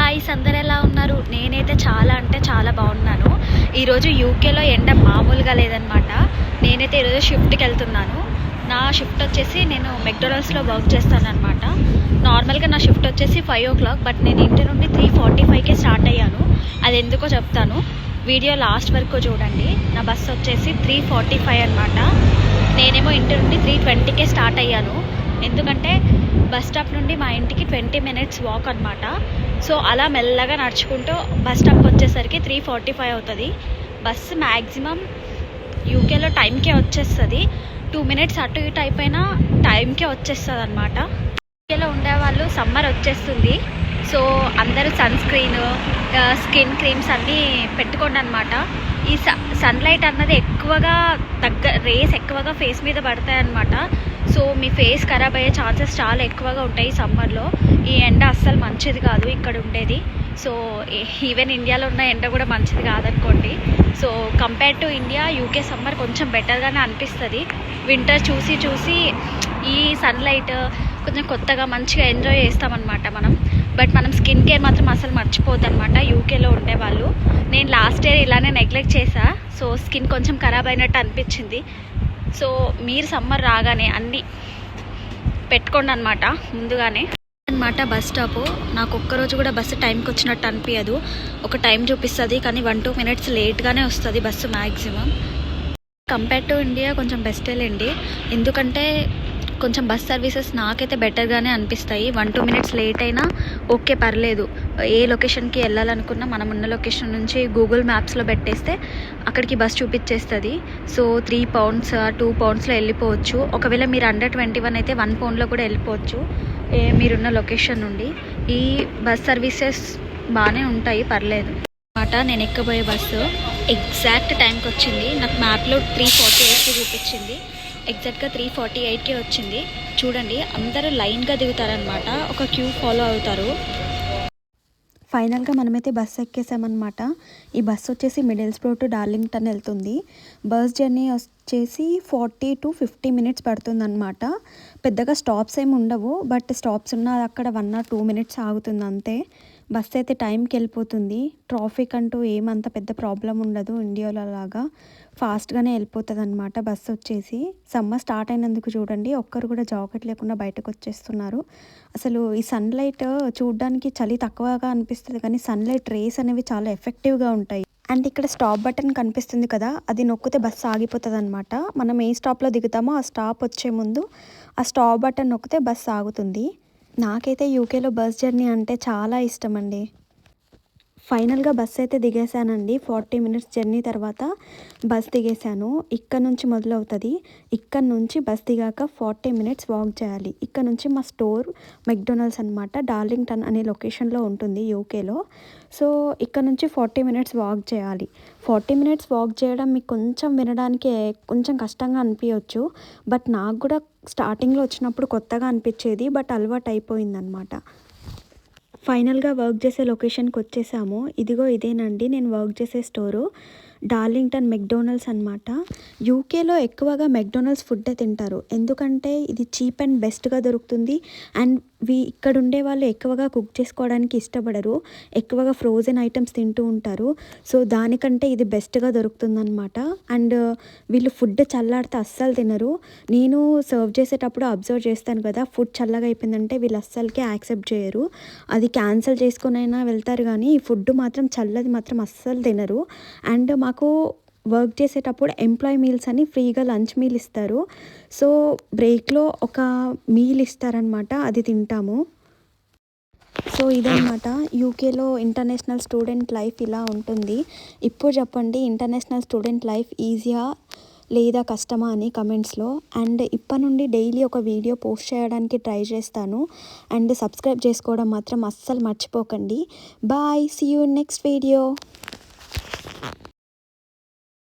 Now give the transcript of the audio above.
Guys అందరు ఎలా ఉన్నారు? నేనైతే చాలా అంటే చాలా బాగున్నాను. ఈరోజు యూకేలో ఎండ మామూలుగా లేదనమాట. నేనైతే ఈరోజు షిఫ్ట్కి వెళ్తున్నాను. నా షిఫ్ట్ వచ్చేసి నేను మెక్డొనాల్డ్స్లో వర్క్ చేస్తాను అనమాట. నార్మల్గా నా షిఫ్ట్ వచ్చేసి 5 o'clock, బట్ నేను ఇంటి నుండి 3:45కే స్టార్ట్ అయ్యాను. అది ఎందుకో చెప్తాను, వీడియో లాస్ట్ వరకు చూడండి. నా బస్సు వచ్చేసి 3:45 అనమాట. నేనేమో ఇంటి నుండి 3:20కే స్టార్ట్ అయ్యాను. ఎందుకంటే బస్ స్టాప్ నుండి మా ఇంటికి 20 minutes వాక్ అనమాట. సో అలా మెల్లగా నడుచుకుంటూ బస్ స్టాప్కి వచ్చేసరికి 3:45 అవుతుంది. బస్సు మ్యాక్సిమం యూకేలో టైంకే వచ్చేస్తుంది. 2 minutes అటు ఇటు అయిపోయినా టైంకే వచ్చేస్తుంది అనమాట. యూకేలో ఉండేవాళ్ళు సమ్మర్ వచ్చేస్తుంది, సో అందరూ సన్ స్క్రీన్, స్కిన్ క్రీమ్స్ అన్నీ పెట్టుకోండి అనమాట. ఈ సన్లైట్ అన్నది ఎక్కువగా రేస్ ఎక్కువగా ఫేస్ మీద పడతాయి అన్నమాట. సో మీ ఫేస్ ఖరాబ్ అయ్యే ఛాన్సెస్ చాలా ఎక్కువగా ఉంటాయి సమ్మర్లో. ఈ ఎండ అస్సలు మంచిది కాదు ఇక్కడ ఉండేది. సో ఈవెన్ ఇండియాలో ఉన్న ఎండ కూడా మంచిది కాదనుకోండి. So compare to India UK summer కొంచెం బెటర్గానే అనిపిస్తుంది. వింటర్ చూసి ఈ సన్లైట్ కొంచెం కొత్తగా మంచిగా ఎంజాయ్ చేస్తామన్నమాట మనం. బట్ మనం స్కిన్ కేర్ మాత్రం అసలు మర్చిపోద్దు అనమాట యూకేలో ఉండేవాళ్ళు. నేను లాస్ట్ ఇయర్ ఇలానే నెగ్లెక్ట్ చేశా, సో స్కిన్ కొంచెం ఖరాబ్ అయినట్టు అనిపించింది. సో మీరు సమ్మర్ రాగానే అన్నీ పెట్టుకోండి అనమాట ముందుగానే అనమాట. బస్ స్టాపు నాకు ఒక్కరోజు కూడా బస్సు టైంకి వచ్చినట్టు అనిపించదు. ఒక టైం చూపిస్తుంది కానీ 1-2 minutes లేట్గానే వస్తుంది bus maximum. Compare to India కొంచెం బెస్టేలేండి, ఎందుకంటే కొంచెం బస్ సర్వీసెస్ నాకైతే బెటర్గానే అనిపిస్తాయి. 1-2 minutes లేట్ అయినా ఓకే, పర్లేదు. ఏ లొకేషన్కి వెళ్ళాలనుకున్నా మనం ఉన్న లొకేషన్ నుంచి గూగుల్ మ్యాప్స్లో పెట్టేస్తే అక్కడికి బస్ చూపించేస్తుంది. సో £3 £2లో వెళ్ళిపోవచ్చు. ఒకవేళ మీరు అండర్ 21 అయితే £1 కూడా వెళ్ళిపోవచ్చు మీరున్న లొకేషన్ నుండి. ఈ బస్ సర్వీసెస్ బాగానే ఉంటాయి, పర్లేదు అనమాట. నేను ఎక్కబోయే బస్సు ఎగ్జాక్ట్ టైంకి వచ్చింది. నాకు మ్యాప్లో 3:48కి చూపించింది, ఎగ్జాక్ట్గా 3:48కే వచ్చింది. చూడండి, అందరూ లైన్గా దిగుతారనమాట, ఒక క్యూ ఫాలో అవుతారు. ఫైనల్గా మనమైతే బస్సు ఎక్కేసామన్నమాట. ఈ బస్సు వచ్చేసి మిడిల్స్బ్రో టు డార్లింగ్టన్ వెళ్తుంది. బస్ జర్నీ వచ్చేసి 40 to 50 minutes పడుతుందన్నమాట. పెద్దగా స్టాప్స్ ఏమి ఉండవు, బట్ స్టాప్స్ ఉన్న అక్కడ 1 or 2 minutes ఆగుతుంది అంతే. బస్ అయితే టైంకి వెళ్ళిపోతుంది. ట్రాఫిక్ అంటూ ఏమంత పెద్ద ప్రాబ్లం ఉండదు ఇండియాలో లాగా, ఫాస్ట్గానే వెళ్ళిపోతుంది అనమాట బస్సు వచ్చేసి. సమ్మర్ స్టార్ట్ అయినందుకు చూడండి, ఒక్కరు కూడా జాకెట్ లేకుండా బయటకు వచ్చేస్తున్నారు. అసలు ఈ సన్లైట్ చూడడానికి చలి తక్కువగా అనిపిస్తుంది, కానీ సన్లైట్ రేస్ అనేవి చాలా ఎఫెక్టివ్గా ఉంటాయి. అండ్ ఇక్కడ స్టాప్ బటన్ కనిపిస్తుంది కదా, అది నొక్కితే బస్సు ఆగిపోతుంది అనమాట. మనం ఏ స్టాప్లో దిగుతామో ఆ స్టాప్ వచ్చే ముందు ఆ స్టాప్ బటన్ నొక్కితే బస్సు ఆగుతుంది. నాకైతే యూకేలో బస్ జర్నీ అంటే చాలా ఇష్టం అండి. ఫైనల్గా బస్ అయితే దిగేసానండి. 40 minutes జర్నీ తర్వాత బస్ దిగేసాను. ఇక్కడ నుంచి మొదలవుతుంది. ఇక్కడ నుంచి బస్ దిగాక 40 minutes వాక్ చేయాలి. ఇక్కడ నుంచి మా స్టోర్ మెక్డొనాల్డ్స్ అనమాట, డార్లింగ్టన్ అనే లొకేషన్లో ఉంటుంది యూకేలో. సో ఇక్కడ నుంచి 40 minutes వాక్ చేయాలి. 40 minutes వాక్ చేయడం మీకు కొంచెం వినడానికి కొంచెం కష్టంగా అనిపించవచ్చు, బట్ నాకు కూడా స్టార్టింగ్లో వచ్చినప్పుడు కొత్తగా అనిపించేది, బట్ అలవాటు అయిపోయిందనమాట. ఫైనల్గా వర్క్ చేసే లొకేషన్కి వచ్చేసాము. ఇదిగో ఇదేనండి నేను వర్క్ చేసే స్టోరు, డార్లింగ్టన్ మెక్డొనాల్డ్స్ అనమాట. యూకేలో ఎక్కువగా మెక్డొనాల్డ్స్ ఫుడ్డే తింటారు, ఎందుకంటే ఇది చీప్ అండ్ బెస్ట్గా దొరుకుతుంది. అండ్ ఇక్కడ ఉండే వాళ్ళు ఎక్కువగా కుక్ చేసుకోవడానికి ఇష్టపడరు, ఎక్కువగా ఫ్రోజన్ ఐటమ్స్ తింటూ ఉంటారు. సో దానికంటే ఇది బెస్ట్గా దొరుకుతుంది అనమాట. అండ్ వీళ్ళు ఫుడ్ చల్లారితే అస్సలు తినరు. నేను సర్వ్ చేసేటప్పుడు అబ్జర్వ్ చేస్తాను కదా, ఫుడ్ చల్లగా అయిపోయిందంటే వీళ్ళు అస్సలకే యాక్సెప్ట్ చేయరు. అది క్యాన్సిల్ చేసుకునైనా వెళ్తారు, కానీ ఈ ఫుడ్ మాత్రం చల్లది మాత్రం అస్సలు తినరు. అండ్ మాకు వర్క్ చేసేటప్పుడు ఎంప్లాయీ మీల్స్ అని ఫ్రీగా లంచ్ మీల్ ఇస్తారు. సో బ్రేక్లో ఒక మీల్ ఇస్తారనమాట, అది తింటాము. సో ఇదన్నమాట యూకేలో ఇంటర్నేషనల్ స్టూడెంట్ లైఫ్ ఇలా ఉంటుంది. ఇప్పుడు చెప్పండి, ఇంటర్నేషనల్ స్టూడెంట్ లైఫ్ ఈజీయా లేదా కష్టమా అని కమెంట్స్లో. అండ్ ఇప్పటి నుండి డైలీ ఒక వీడియో పోస్ట్ చేయడానికి ట్రై చేస్తాను. అండ్ సబ్స్క్రైబ్ చేసుకోవడం మాత్రం అస్సలు మర్చిపోకండి. Bye, see you next video.